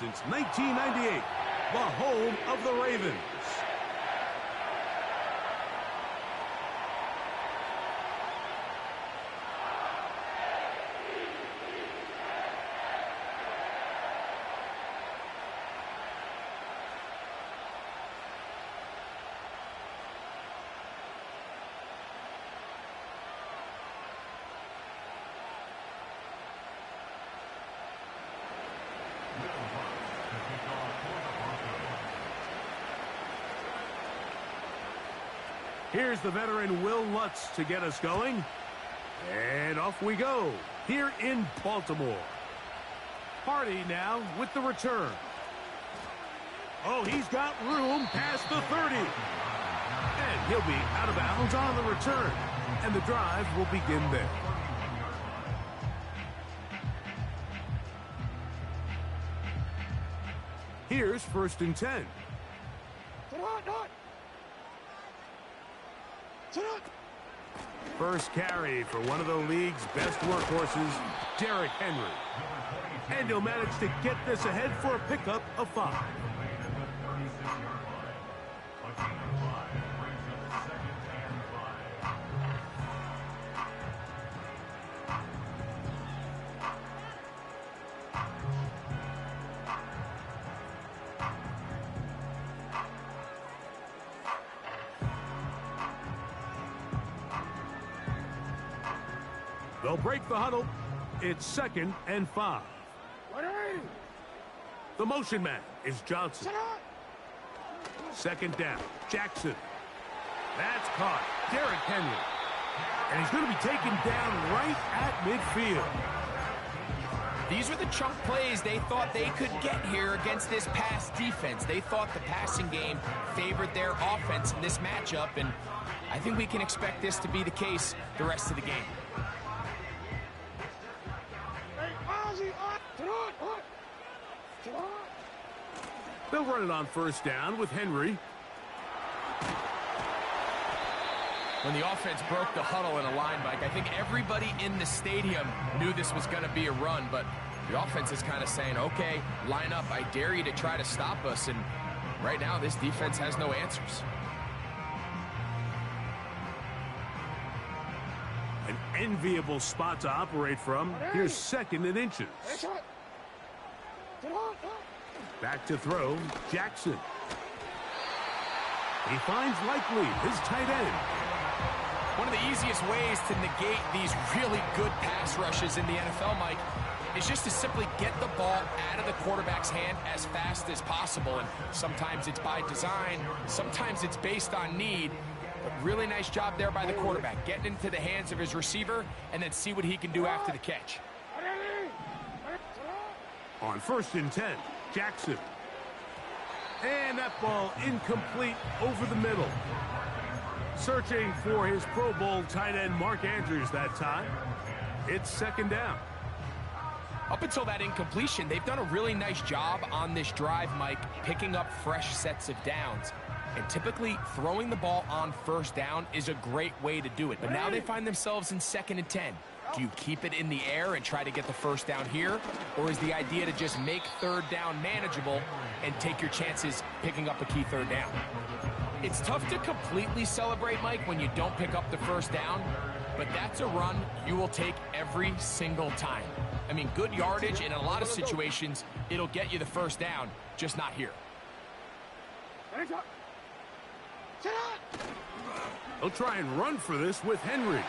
since 1998, the home of the Ravens. Here's the veteran Will Lutz to get us going. And off we go, here in Baltimore. Hardy now with the return. Oh, he's got room past the 30. And he'll be out of bounds on the return. And the drive will begin there. Here's 1st and 10. First carry for one of the league's best workhorses, Derrick Henry. And he'll manage to get this ahead for a pickup of 5. They'll break the huddle. It's 2nd and 5. The motion man is Johnson. 2nd down, Jackson. That's caught, Derrick Henry. And he's going to be taken down right at midfield. These are the chunk plays they thought they could get here against this pass defense. They thought the passing game favored their offense in this matchup, and I think we can expect this to be the case the rest of the game. They'll run it on 1st down with Henry. When the offense broke the huddle in a line, Mike, I think everybody in the stadium knew this was going to be a run, but the offense is kind of saying, okay, line up, I dare you to try to stop us, and right now this defense has no answers. An enviable spot to operate from. Here's 2nd and inches. Back to throw, Jackson. He finds Likely, his tight end. One of the easiest ways to negate these really good pass rushes in the NFL, Mike, is just to simply get the ball out of the quarterback's hand as fast as possible. And sometimes it's by design, sometimes it's based on need. But really nice job there by the quarterback, getting into the hands of his receiver and then see what he can do after the catch. On 1st and 10, Jackson. And that ball incomplete over the middle. Searching for his Pro Bowl tight end Mark Andrews that time. It's 2nd down. Up until that incompletion, they've done a really nice job on this drive, Mike, picking up fresh sets of downs. And typically, throwing the ball on 1st down is a great way to do it. But now they find themselves in 2nd and 10. Do you keep it in the air and try to get the 1st down here? Or is the idea to just make 3rd down manageable and take your chances picking up a key 3rd down? It's tough to completely celebrate, Mike, when you don't pick up the 1st down, but that's a run you will take every single time. I mean, good yardage, and in a lot of situations, it'll get you the 1st down, just not here. They'll try and run for this with Henry.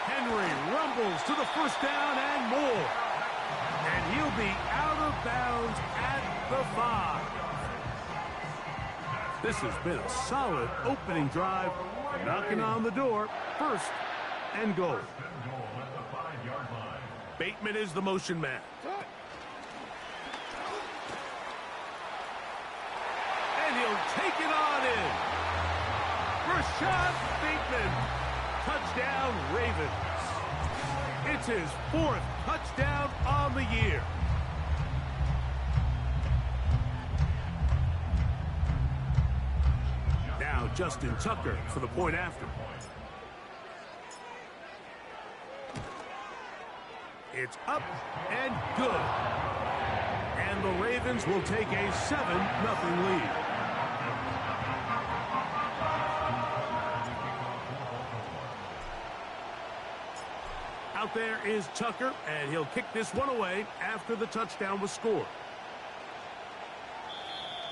Henry rumbles to the 1st down and more. And he'll be out of bounds at the 5. This has been a solid opening drive, knocking on the door. 1st and goal. Bateman is the motion man. And he'll take it on in. Rashad Bateman. Touchdown, Ravens. It's his 4th touchdown on the year. Now Justin Tucker for the point after. It's up and good. And the Ravens will take a 7-0 lead. Out there is Tucker, and he'll kick this one away after the touchdown was scored.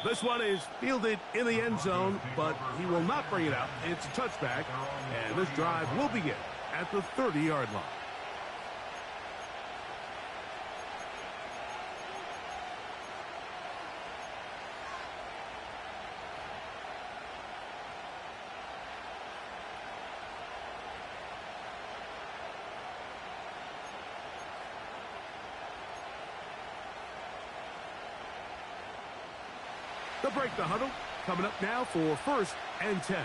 This one is fielded in the end zone, but he will not bring it out. It's a touchback, and this drive will begin at the 30-yard line. They'll break the huddle. Coming up now for 1st and 10.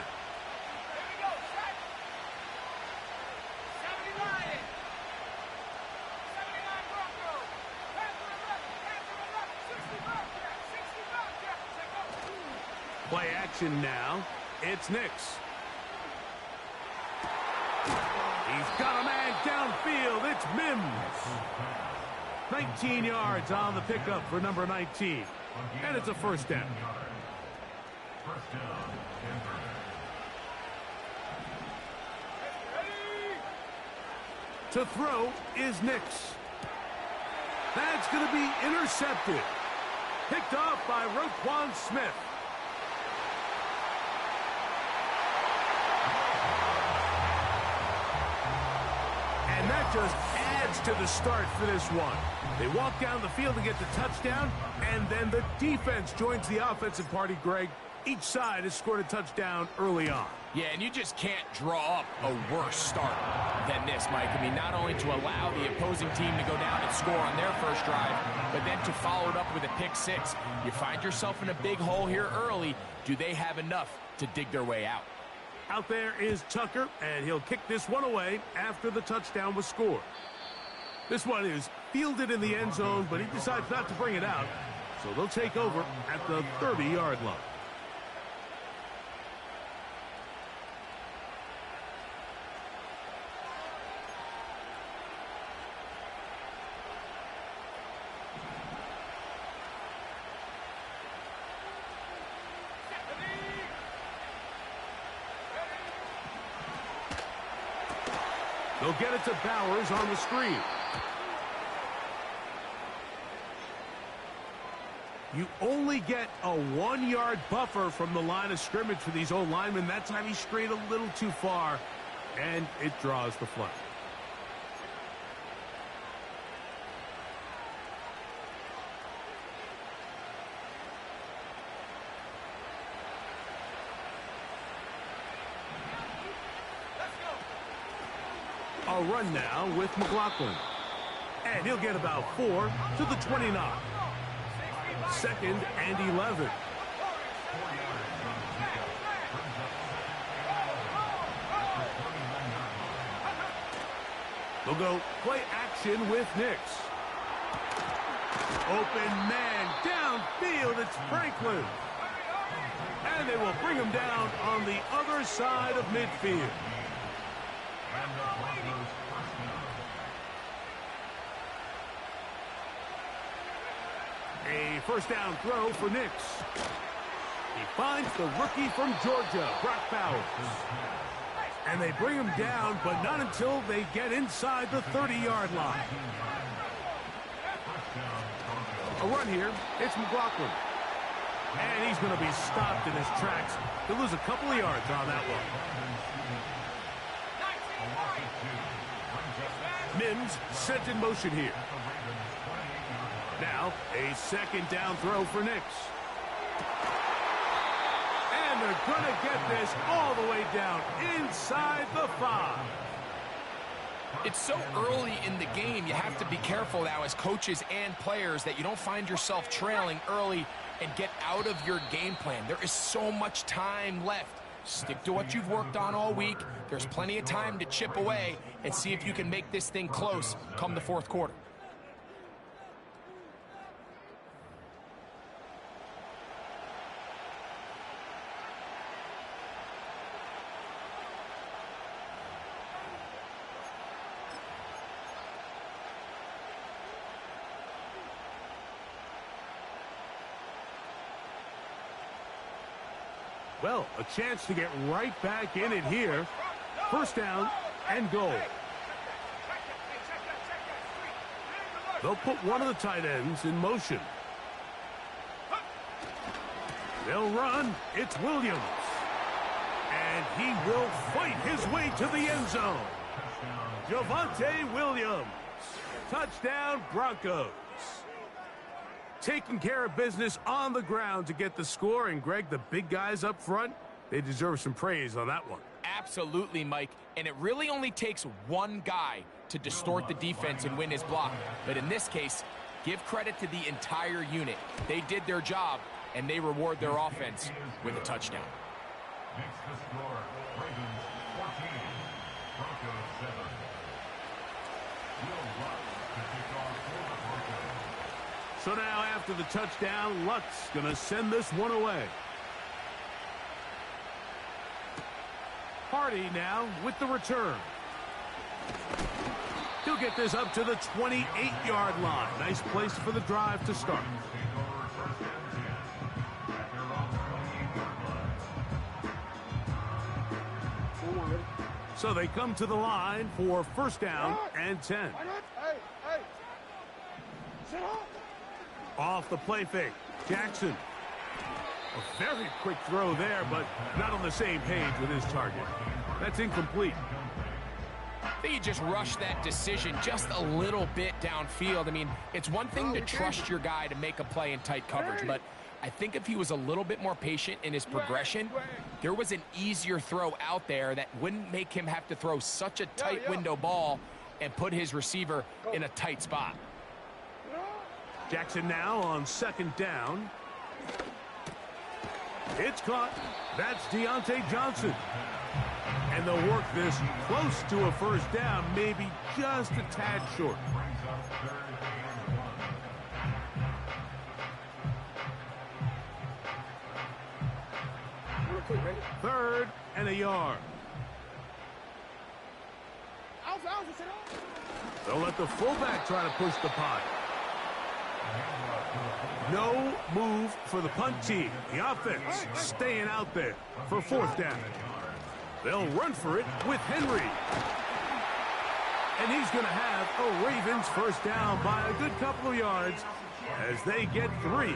Play action now. It's Nix. He's got a man downfield. It's Mims. 19 yards on the pickup for number 19. And it's a 1st down. To throw is Nix. That's going to be intercepted. Picked off by Roquan Smith. And that just adds to the start for this one. They walk down the field to get the touchdown, and then the defense joins the offensive party, Greg. Each side has scored a touchdown early on. Yeah, and you just can't draw up a worse start than this, Mike. I mean, not only to allow the opposing team to go down and score on their first drive, but then to follow it up with a pick six. You find yourself in a big hole here early. Do they have enough to dig their way out? Out there is Tucker, and he'll kick this one away after the touchdown was scored. This one is fielded in the end zone, but he decides not to bring it out. So they'll take over at the 30-yard line. They'll get it to Bowers on the screen. You only get a 1-yard buffer from the line of scrimmage for these old linemen. That time he strayed a little too far, and it draws the flag. A run now with McLaughlin. And he'll get about 4 to the 29. 2nd and 11. They'll go play action with Nix. Open man downfield. It's Franklin. And they will bring him down on the other side of midfield. A 1st down throw for Nix. He finds the rookie from Georgia, Brock Bowers. And they bring him down, but not until they get inside the 30-yard line. A run here. It's McLaughlin. And he's going to be stopped in his tracks. He'll lose a couple of yards on that one. Mims sent in motion here. Now, a 2nd down throw for Nix. And they're going to get this all the way down inside the 5. It's so early in the game, you have to be careful now as coaches and players that you don't find yourself trailing early and get out of your game plan. There is so much time left. Stick to what you've worked on all week. There's plenty of time to chip away and see if you can make this thing close come the 4th quarter. Well, a chance to get right back in it here. First down and goal. They'll put one of the tight ends in motion. They'll run. It's Williams. And he will fight his way to the end zone. Javonte Williams. Touchdown, Broncos. Taking care of business on the ground to get the score. And, Greg, the big guys up front, they deserve some praise on that one. Absolutely, Mike. And it really only takes one guy to distort the defense and win his block. But in this case, give credit to the entire unit. They did their job, and they reward their offense with a touchdown. Next to score, Ravens 14, Broncos 7. Will Lutz to kick off for the Broncos. So now after the touchdown, Lutz going to send this one away. Hardy now with the return. He'll get this up to the 28-yard line. Nice place for the drive to start. So they come to the line for first down and 10. Off the play fake, Jackson. A very quick throw there, but not on the same page with his target. That's incomplete. I think he just rushed that decision just a little bit downfield. I mean, it's one thing to trust your guy to make a play in tight coverage, but I think if he was a little bit more patient in his progression, there was an easier throw out there that wouldn't make him have to throw such a tight window ball and put his receiver in a tight spot. Jackson now on second down. It's caught. That's Deontay Johnson. And they'll work this close to a first down, maybe just a tad short. Third and a yard. They'll let the fullback try to push the punt. No move for the punt team. The offense staying out there for fourth down. They'll run for it with Henry. And he's going to have a Ravens first down by a good couple of yards as they get 3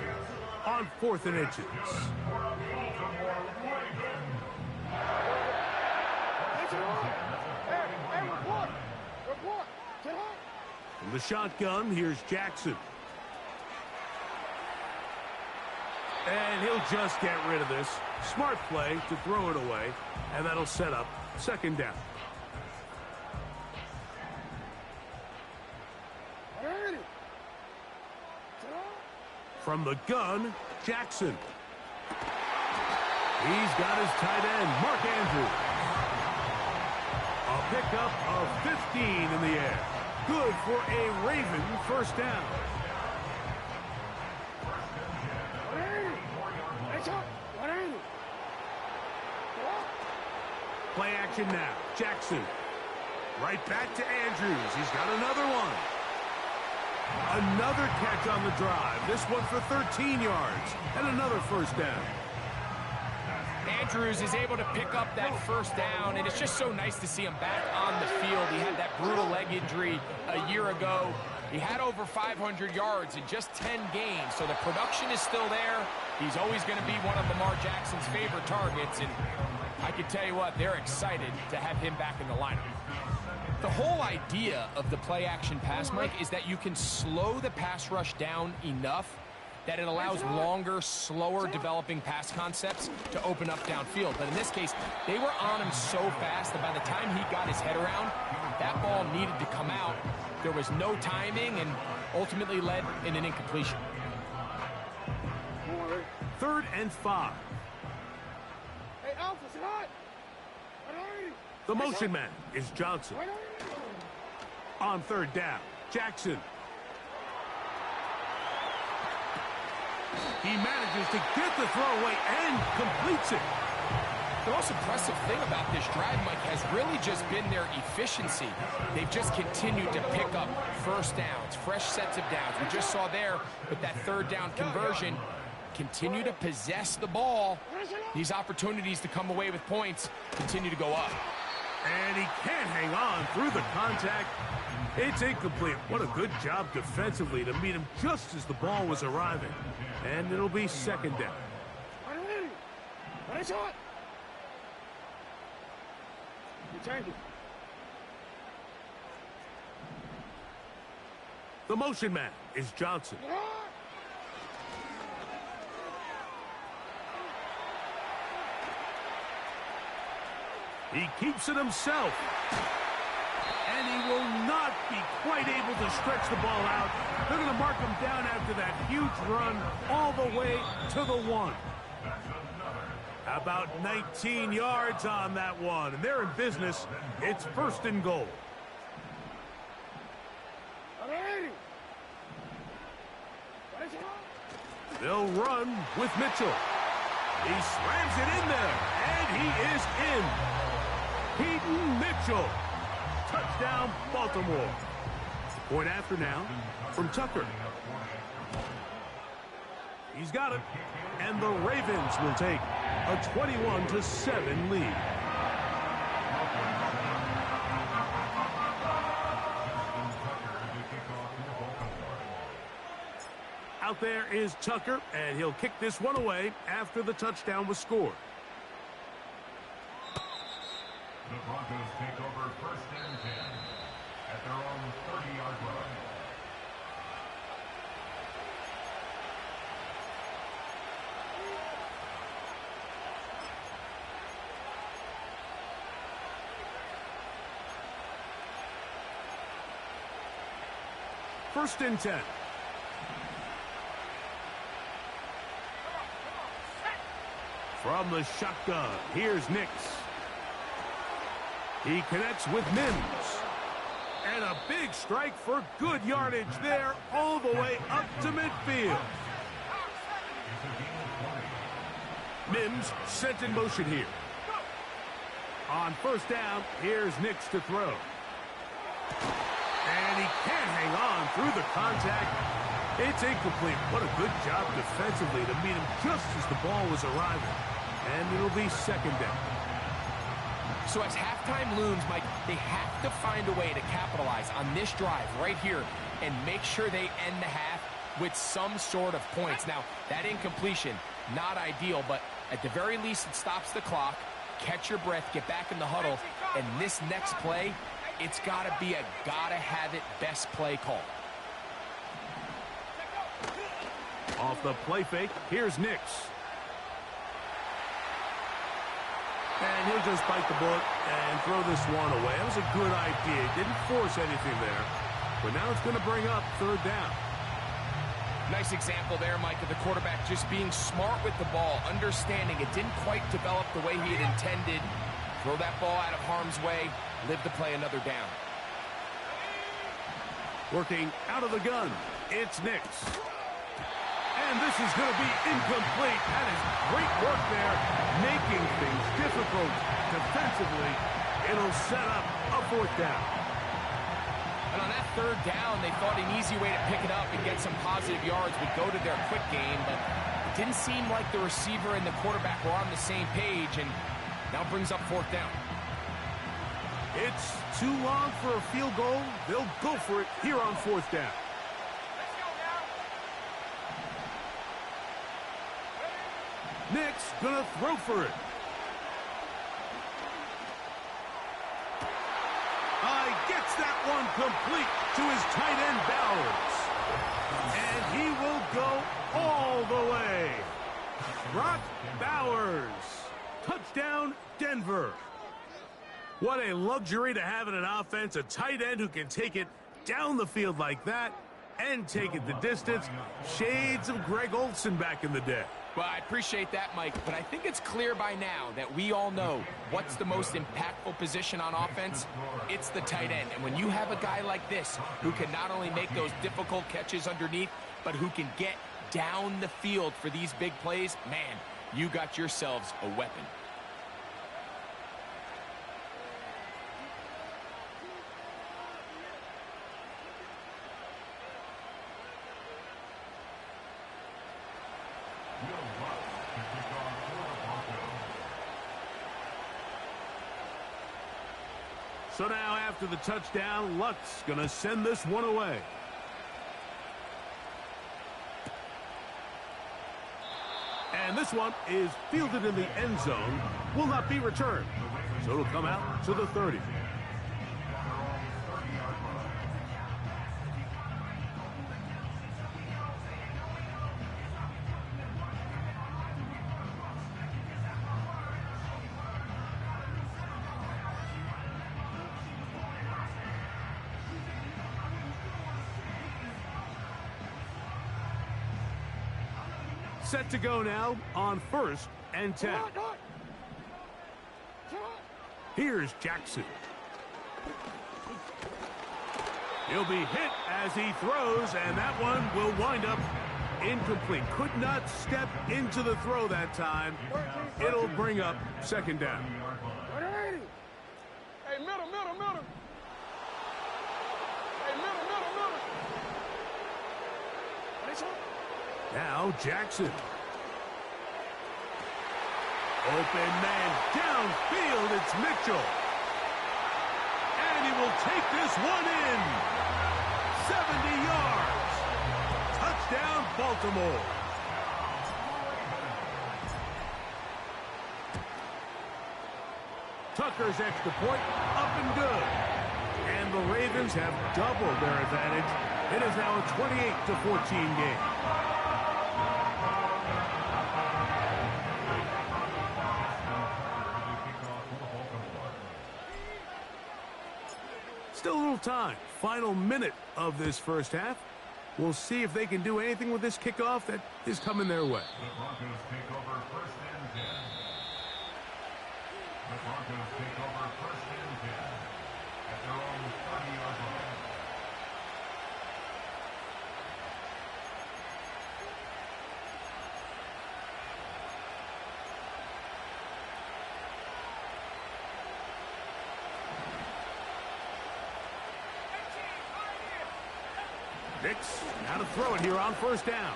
on 4th and inches. From the shotgun, here's Jackson. And he'll just get rid of this. Smart play to throw it away, and that'll set up second down. From the gun, Jackson. He's got his tight end, Mark Andrews. A pickup of 15 in the air. Good for a Raven first down. Play action now. Jackson. Right back to Andrews. He's got another one. Another catch on the drive. This one for 13 yards. And another first down. Andrews is able to pick up that first down, and it's just so nice to see him back on the field. He had that brutal leg injury a year ago. He had over 500 yards in just 10 games, so the production is still there. He's always going to be one of Lamar Jackson's favorite targets, and I can tell you what, they're excited to have him back in the lineup. The whole idea of the play-action pass, Mike, is that you can slow the pass rush down enough that it allows longer, slower developing pass concepts to open up downfield. But in this case, they were on him so fast that by the time he got his head around, that ball needed to come out. There was no timing and ultimately led in an incompletion. 3rd and 5. The motion man is Johnson. On 3rd down, Jackson. He manages to get the throw away and completes it. The most impressive thing about this drive, Mike, has really just been their efficiency. They've just continued to pick up first downs, fresh sets of downs. We just saw there with that 3rd down conversion, continue to possess the ball, these opportunities to come away with points continue to go up. And he can't hang on through the contact. It's incomplete. What a good job defensively to meet him just as the ball was arriving. And it'll be second down. The motion man is Johnson. He keeps it himself. And he will not be quite able to stretch the ball out. They're going to mark him down after that huge run all the way to the 1. About 19 yards on that one. And they're in business. It's first and goal. They'll run with Mitchell. He slams it in there. And he is in. Peyton Mitchell. Touchdown, Baltimore. Point after now from Tucker. He's got it. And the Ravens will take a 21-7 lead. Out there is Tucker, and he'll kick this one away after the touchdown was scored. The Broncos take over first and 10 at their own 30-yard line. First and 10. From the shotgun, here's Nix. He connects with Mims. And a big strike for good yardage there all the way up to midfield. Mims sent in motion here. On first down, here's Nix to throw. And he can't hang on through the contact. It's incomplete. What a good job defensively to meet him just as the ball was arriving. And it'll be second down. So as halftime looms, Mike, they have to find a way to capitalize on this drive right here and make sure they end the half with some sort of points. Now, that incompletion, not ideal, but at the very least it stops the clock. Catch your breath, get back in the huddle, and this next play, it's got to be a gotta-have-it best play call. Off the play fake, here's Nix. And he'll just bite the bullet and throw this one away. That was a good idea. Didn't force anything there. But now it's going to bring up third down. Nice example there, Mike, of the quarterback just being smart with the ball, understanding it didn't quite develop the way he had intended. Throw that ball out of harm's way, live to play another down. Working out of the gun, it's Nix. And this is going to be incomplete. That is great work there, making things difficult defensively. It'll set up a fourth down. And on that third down, they thought an easy way to pick it up and get some positive yards would go to their quick game, but it didn't seem like the receiver and the quarterback were on the same page, and now brings up fourth down. It's too long for a field goal. They'll go for it here on fourth down. Nix gonna throw for it. Gets that one complete to his tight end Bowers. And he will go all the way. Brock Bowers. Touchdown, Denver. What a luxury to have in an offense, a tight end who can take it down the field like that and take it the distance. Shades of Greg Olsen back in the day. Well, I appreciate that, Mike, but I think it's clear by now that we all know what's the most impactful position on offense. It's the tight end. And when you have a guy like this who can not only make those difficult catches underneath, but who can get down the field for these big plays, man, you got yourselves a weapon. Will Lutz to kick off for the Broncos. So now after the touchdown, Lutz going to send this one away. And this one is fielded in the end zone, will not be returned. So it'll come out to the 30. Set to go now on 1st and 10. Here's Jackson. He'll be hit as he throws, and that one will wind up incomplete. Could not step into the throw that time. It'll bring up 2nd down. Hey, middle. Hey, middle. Now Jackson. Open man downfield. It's Mitchell. And he will take this one in. 70 yards. Touchdown, Baltimore. Tucker's extra point up and good. And the Ravens have doubled their advantage. It is now a 28-14 game. Still a little time. Final minute of this first half. We'll see if they can do anything with this kickoff that is coming their way. The Broncos take over 1st and 10. The Broncos take over 1st and 10 at their own 30-yard line. Nix, now to throw it here on 1st down.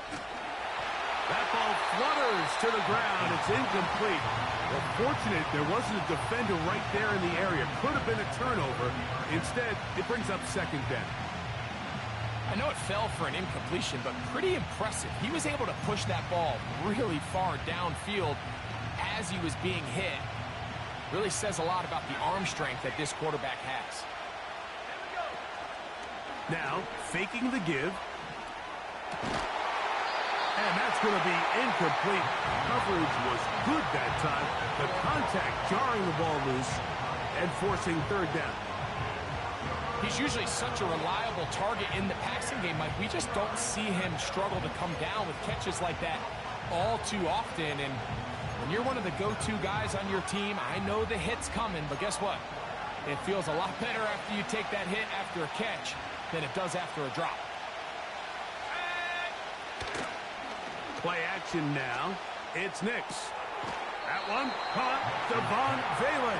That ball flutters to the ground. It's incomplete. Well, fortunate there wasn't a defender right there in the area. Could have been a turnover. Instead, it brings up 2nd down. I know it fell for an incompletion, but pretty impressive. He was able to push that ball really far downfield as he was being hit. Really says a lot about the arm strength that this quarterback has. Now, faking the give. And that's going to be incomplete. Coverage was good that time. The contact jarring the ball loose and forcing 3rd down. He's usually such a reliable target in the passing game, Mike. We just don't see him struggle to come down with catches like that all too often. And when you're one of the go-to guys on your team, I know the hit's coming, but guess what? It feels a lot better after you take that hit after a catch than it does after a drop. Play action now. It's Nix. That one caught Devon Vele.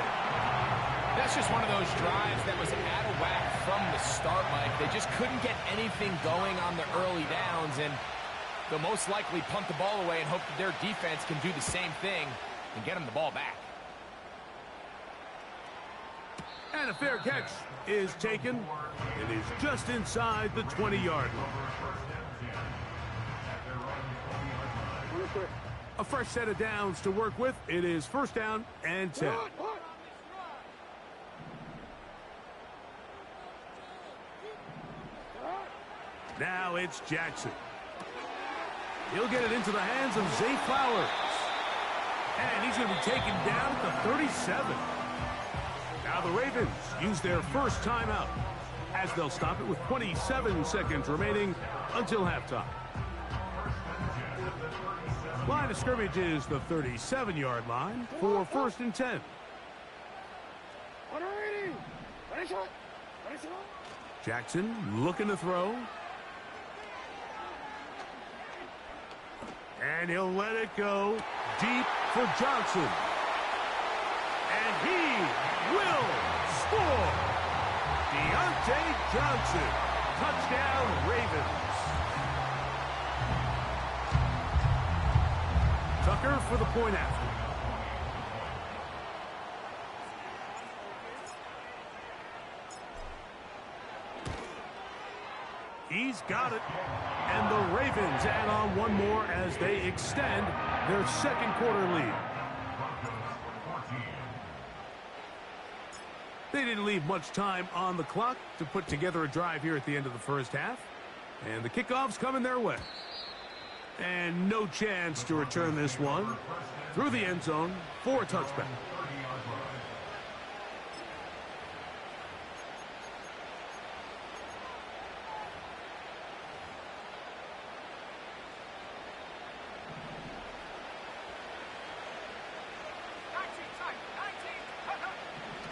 That's just one of those drives that was out of whack from the start, Mike. They just couldn't get anything going on the early downs, and they'll most likely punt the ball away and hope that their defense can do the same thing and get them the ball back. And a fair catch is taken. It is just inside the 20-yard line. A fresh set of downs to work with. It is 1st down and 10. Now it's Jackson. He'll get it into the hands of Zay Flowers. And he's going to be taken down at the 37. Now the Ravens use their first timeout as they'll stop it with 27 seconds remaining until halftime. Line of scrimmage is the 37-yard line for 1st and 10. Jackson looking to throw. And he'll let it go deep for Johnson. And he will score. Deontay Johnson. Touchdown, Ravens. blocker for the point after. He's got it. And the Ravens add on one more as they extend their second quarter lead. They didn't leave much time on the clock to put together a drive here at the end of the first half. And the kickoff's coming their way. And no chance to return this one through the end zone for a touchback.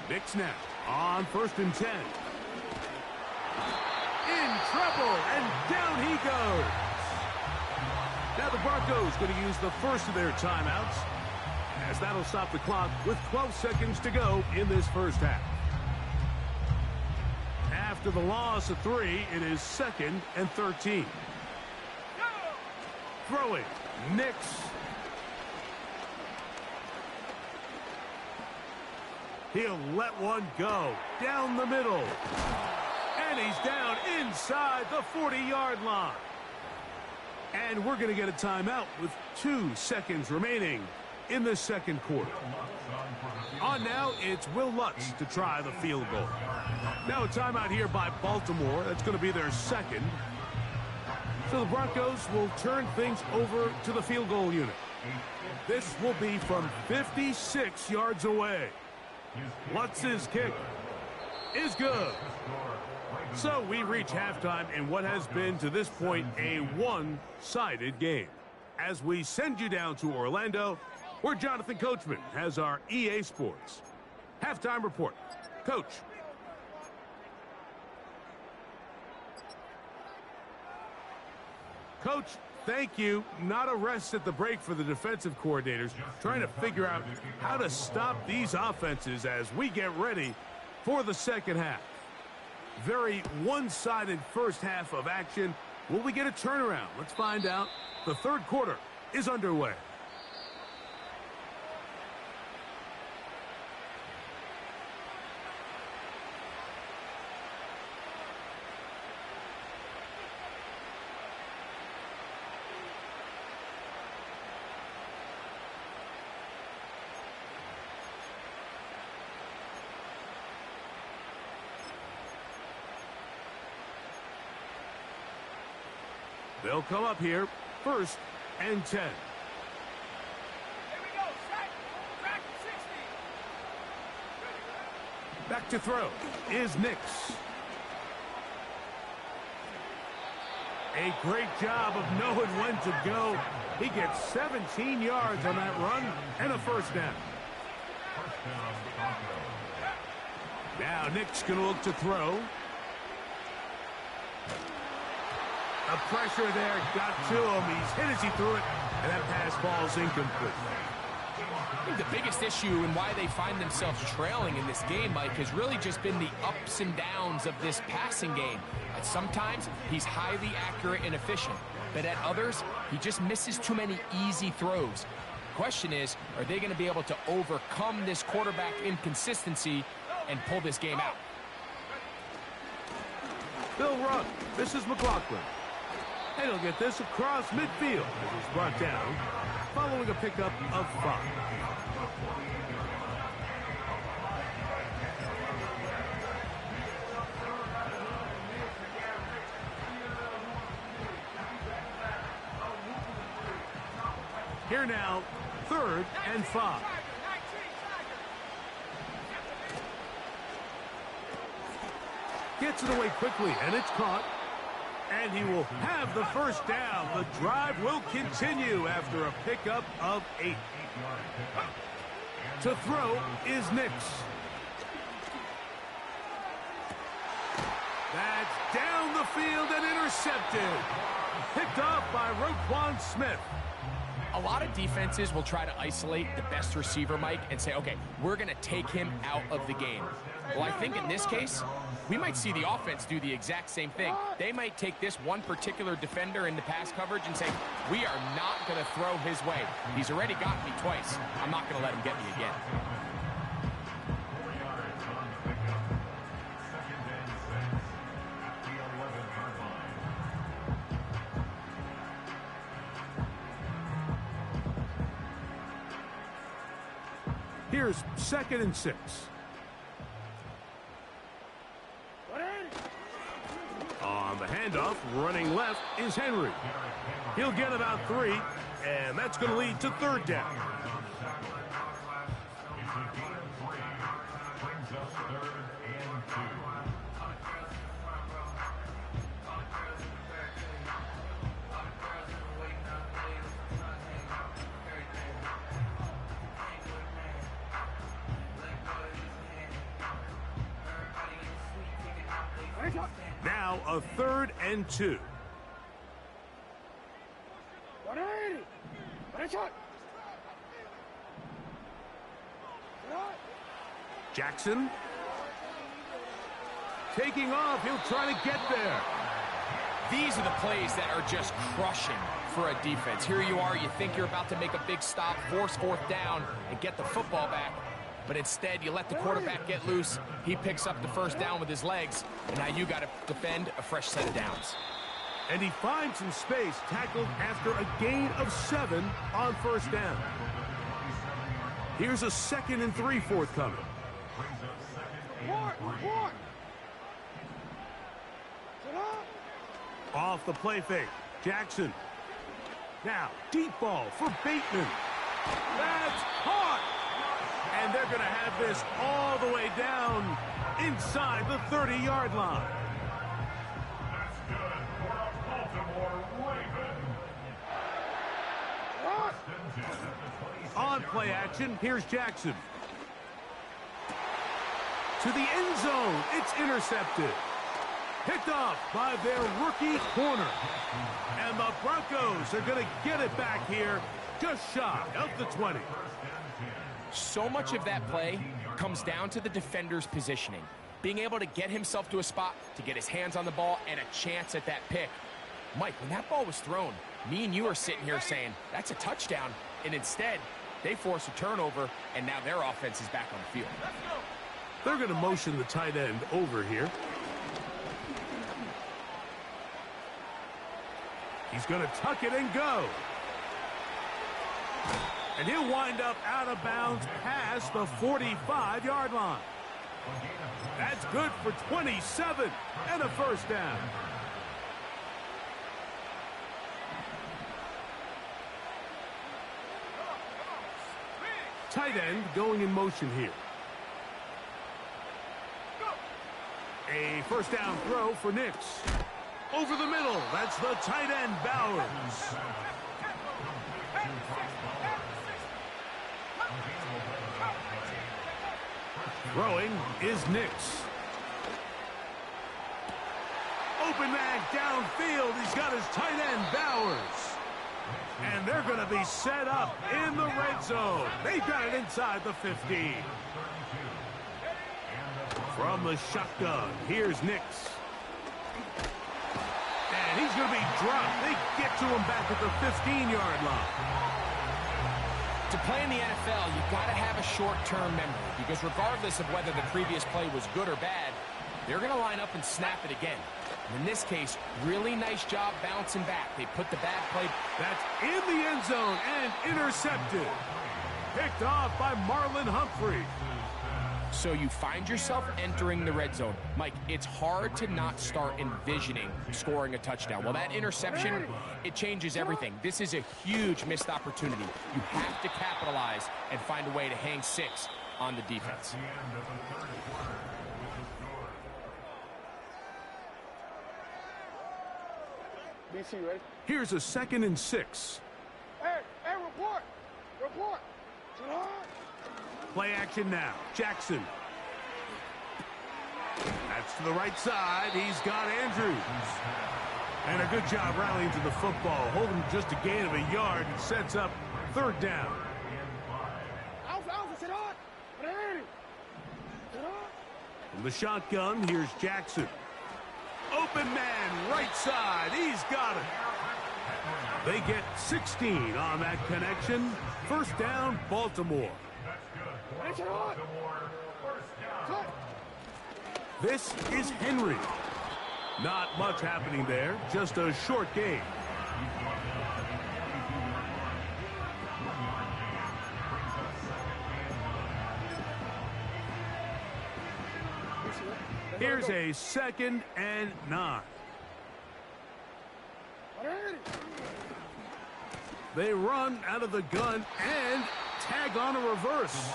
Big snap on 1st and 10. In trouble, and down he goes. Now the Broncos going to use the first of their timeouts, as that'll stop the clock with 12 seconds to go in this first half. After the loss of 3, it is 2nd and 13. Throwing, Nix. He'll let one go down the middle. And he's down inside the 40-yard line. And we're going to get a timeout with 2 seconds remaining in the second quarter. On now, it's Will Lutz to try the field goal. Now a timeout here by Baltimore. That's going to be their second. So the Broncos will turn things over to the field goal unit. This will be from 56 yards away. Lutz's kick is good. So we reach halftime in what has been to this point a one-sided game. As we send you down to Orlando, where Jonathan Coachman has our EA Sports halftime report. Coach. Coach, thank you. Not a rest at the break for the defensive coordinators, trying to figure out how to stop these offenses as we get ready for the second half. Very one-sided first half of action. Will we get a turnaround? Let's find out. The third quarter is underway. They'll come up here, 1st and 10. Here we go. Track 60. Back to throw is Nix. A great job of knowing when to go. He gets 17 yards on that run and a first down. Now Nix going to look to throw. The pressure there got to him. He's hit as he threw it, and that pass falls incomplete. I think the biggest issue and why they find themselves trailing in this game, Mike, has really just been the ups and downs of this passing game. At sometimes, he's highly accurate and efficient, but at others, he just misses too many easy throws. The question is, are they going to be able to overcome this quarterback inconsistency and pull this game out? Bill Rudd, this is McLaughlin. And he'll get this across midfield as he's brought down following a pickup of 5. Here now, 3rd and 5. Gets it away quickly, and it's caught. And he will have the first down. The drive will continue after a pickup of 8. To throw is Nix. That's down the field and intercepted. Picked off by Roquan Smith. A lot of defenses will try to isolate the best receiver, Mike, and say, okay, we're going to take him out of the game. Well, I think in this case, we might see the offense do the exact same thing. They might take this one particular defender into pass coverage and say, we are not going to throw his way. He's already gotten me twice. I'm not going to let him get me again. 4 yards on the pickup. 2nd and 6 at the 11-yard line. Here's 2nd and 6. On the handoff, running left is Henry. He'll get about 3, and that's going to lead to 3rd down. It's a gain of 3. Brings up 3rd and 2. Now a 3rd and 2. Jackson. Taking off, he'll try to get there. These are the plays that are just crushing for a defense. Here you are, you think you're about to make a big stop, force 4th down, and get the football back. But instead, you let the quarterback get loose. He picks up the 1st down with his legs, and now you got to defend a fresh set of downs. And he finds some space, tackled after a gain of 7 on 1st down. Here's a 2nd and 3 forthcoming. Off the play fake, Jackson. Now, deep ball for Bateman. That's caught! And they're going to have this all the way down inside the 30-yard line. That's good for a Baltimore Raven. On play action, here's Jackson. To the end zone, it's intercepted. Picked off by their rookie corner. And the Broncos are going to get it back here just shy of the 20. So much of that play comes down to the defender's positioning. Being able to get himself to a spot, to get his hands on the ball, and a chance at that pick. Mike, when that ball was thrown, me and you are sitting here saying, that's a touchdown. And instead, they force a turnover, and now their offense is back on the field. They're going to motion the tight end over here. He's going to tuck it and go. And he'll wind up out of bounds past the 45-yard line. That's good for 27 and a 1st down. Tight end going in motion here. A 1st down throw for Nix. Over the middle, that's the tight end, Bowers. Throwing is Nix. Open man downfield. He's got his tight end, Bowers. And they're going to be set up in the red zone. They've got it inside the 15. From the shotgun, here's Nix. And he's going to be dropped. They get to him back at the 15-yard line. To play in the NFL, you've got to have a short-term memory, because regardless of whether the previous play was good or bad, they're going to line up and snap it again. And in this case, really nice job bouncing back. They put the bad play. That's in the end zone and intercepted. Picked off by Marlon Humphrey. So you find yourself entering the red zone. Mike, it's hard to not start envisioning scoring a touchdown. Well, that interception, it changes everything. This is a huge missed opportunity. You have to capitalize and find a way to hang 6 on the defense. Here's a 2nd and 6. Hey, report! Report! Play action now. Jackson. That's to the right side. He's got Andrews. And a good job rallying to the football. Holding just a gain of a yard and sets up 3rd down. From the shotgun, here's Jackson. Open man, right side. He's got it. They get 16 on that connection. First down, Baltimore. This is Henry. Not much happening there, just a short game. Here's a 2nd and 9. They run out of the gun and tag on a reverse.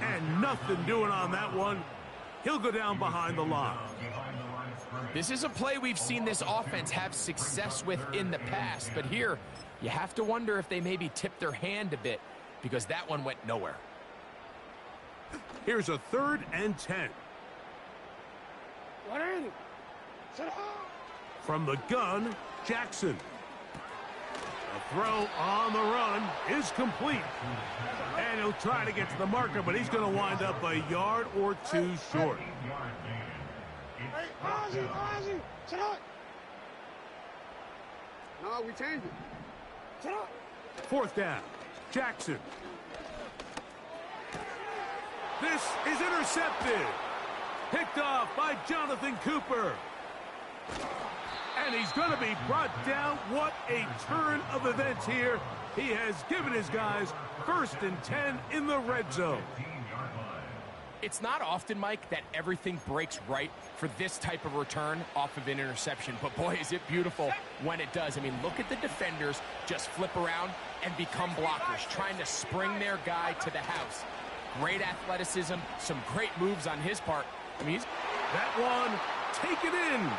And nothing doing on that one. He'll go down behind the line. This is a play we've seen this offense have success with in the past, but here you have to wonder if they maybe tipped their hand a bit because that one went nowhere. Here's a 3rd and 10. From the gun, Jackson. A throw on the run is complete. And he'll try to get to the marker, but he's going to wind up a yard or 2 short. Hey, Ozzy, sit up. No, we changed it. Sit up. 4th down, Jackson. This is intercepted. Picked off by Jonathan Cooper. And he's going to be brought down. What a turn of events here. He has given his guys 1st and 10 in the red zone. It's not often, Mike, that everything breaks right for this type of return off of an interception. But, boy, is it beautiful when it does. I mean, look at the defenders just flip around and become blockers, trying to spring their guy to the house. Great athleticism, some great moves on his part. I mean, that one taken in.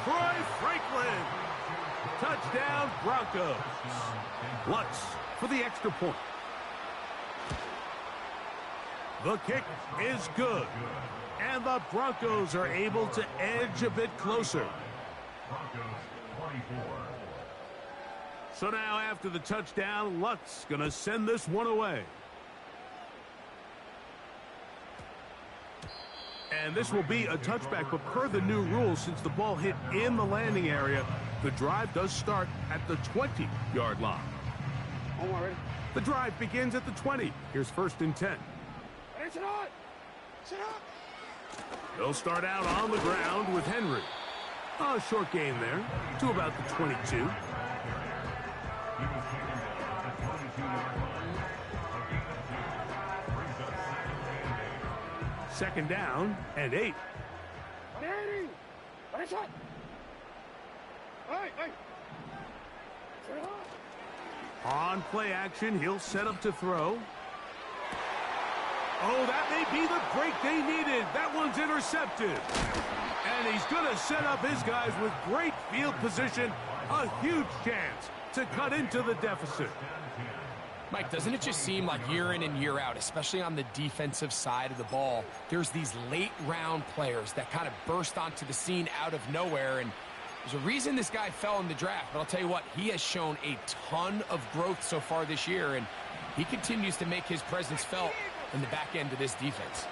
Troy Franklin. Touchdown, Broncos. Lutz for the extra point. The kick is good. And the Broncos are able to edge a bit closer. So now after the touchdown, Lutz going to send this one away. And this will be a touchback, but per the new rules, since the ball hit in the landing area, the drive does start at the 20-yard line. The drive begins at the 20. Here's 1st and 10. They'll start out on the ground with Henry. A short gain there to about the 22. Second down and 8. On play action, he'll set up to throw. Oh, that may be the break they needed. That one's intercepted. And he's going to set up his guys with great field position. A huge chance to cut into the deficit. Mike, doesn't it just seem like year in and year out, especially on the defensive side of the ball, there's these late-round players that kind of burst onto the scene out of nowhere, and there's a reason this guy fell in the draft, but I'll tell you what, he has shown a ton of growth so far this year, and he continues to make his presence felt in the back end of this defense.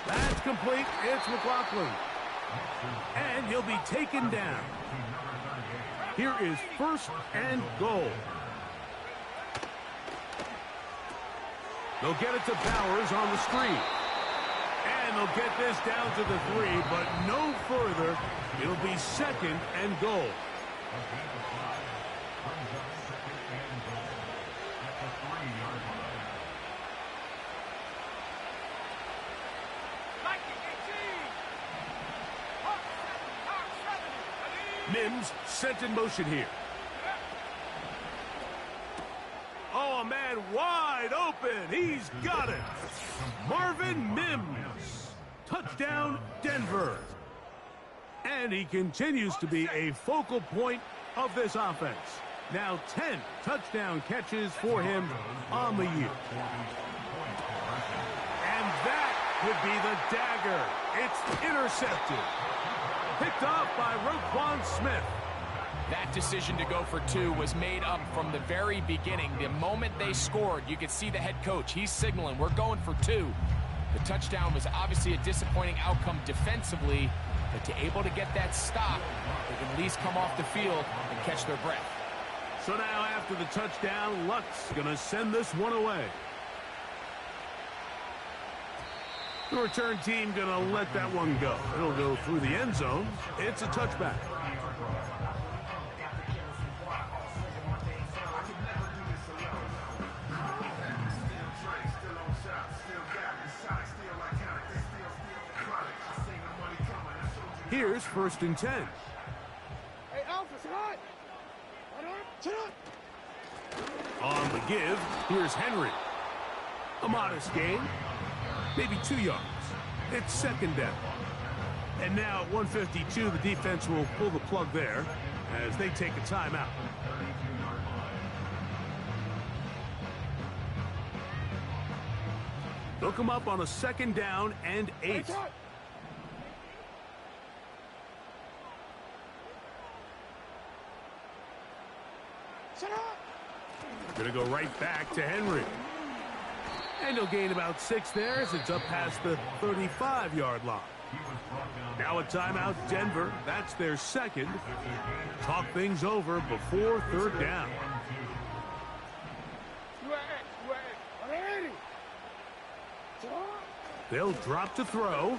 That's complete. It's McLaughlin. And he'll be taken down. Here is 1st and goal. They'll get it to Bowers on the screen. And they'll get this down to the 3, but no further. It'll be 2nd and goal. Mims sent in motion here. Oh, a man wide open. He's got it. Marvin Mims. Touchdown, Denver. And he continues to be a focal point of this offense. Now 10 touchdown catches for him on the year. And that would be the dagger. It's intercepted. Picked off by Roquan Smith. That decision to go for 2 was made up from the very beginning. The moment they scored, you could see the head coach. He's signaling, we're going for 2. The touchdown was obviously a disappointing outcome defensively, but to able to get that stop, they can at least come off the field and catch their breath. So now after the touchdown, Luck's going to send this one away. The return team going to let that one go. It'll go through the end zone. It's a touchback. Here's 1st and 10. Hey, Alpha, sit on. Sit on. On the give, here's Henry. A modest gain, maybe 2 yards. It's 2nd down. And now at 152, the defense will pull the plug there as they take a timeout. They'll come up on a 2nd down and 8. Gonna go right back to Henry. And he'll gain about 6 there as it's up past the 35-yard line. Now a timeout, Denver. That's their 2nd. Talk things over before 3rd down. They'll drop to throw.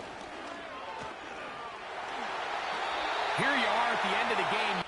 Here you are at the end of the game.